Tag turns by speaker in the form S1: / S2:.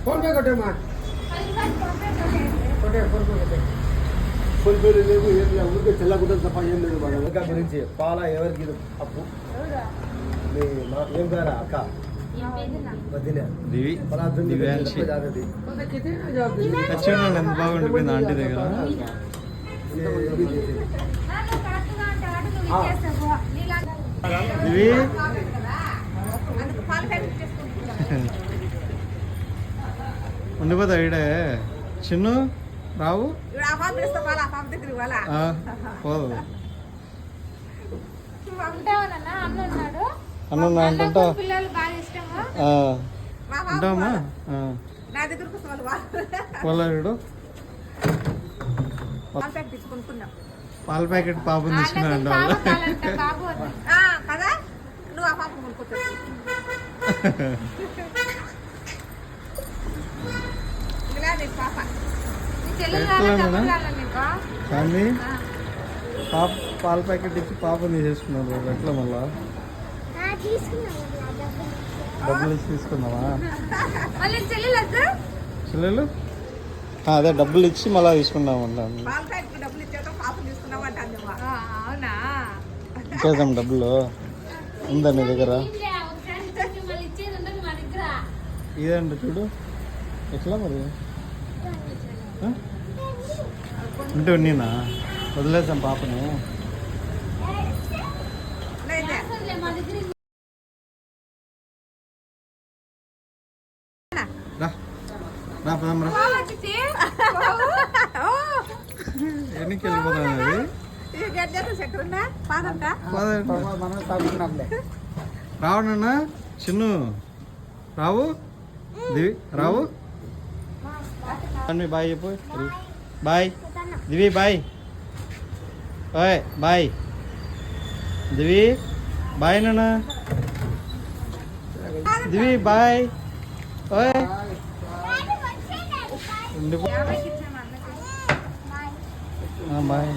S1: Phone pay కొట్టేమా
S2: phone పేలు లేవు ఏం లేవు ఊరికే చెల్లకుండా తప్ప ఏం లేదు మన ఇంకా గురించి పాల ఎవరికి ఇది అప్పు మీ ఏం పేరా అక్క వదిలే
S3: దివి దివ్యాంశి
S1: ఖచ్చితంగా
S3: ఎంత బాగుంటుంది ఆంటీ దగ్గర. దివి ఉండిపోతా ఈడే చిన్ను రావు పోదు అన్న అంటుంటా ఉంటామా వాళ్ళడు పాల ప్యాకెట్ పాపం తీసుకున్నా అంట వాళ్ళు కానీ పాప పాల ప్యాకెట్ ఇచ్చి పాపని తీసేసుకున్నారు ఎట్లా మళ్ళా డబ్బులు ఇచ్చి తీసుకున్నావా చెల్లెలు అదే డబ్బులు ఇచ్చి మళ్ళీ తీసుకున్నామంట ఇచ్చేద్దాం డబ్బులు ఉందా నీ దగ్గర ఇదండి చూడు ఎట్లా మరి ఉంటే ఉన్నీనా వదిలేద్దాం పాపని రా పదం రా ఎన్నికి వెళ్ళిపోతాం అది రావడన్నా చిన్ను రావు దివి రావు బాయ్ చెప్పు బాయ్ దివి బాయ్ ఓయ్ బాయ్ దివి బాయ్ నాన్న దివి బాయ్ ఓయ్ బాయ్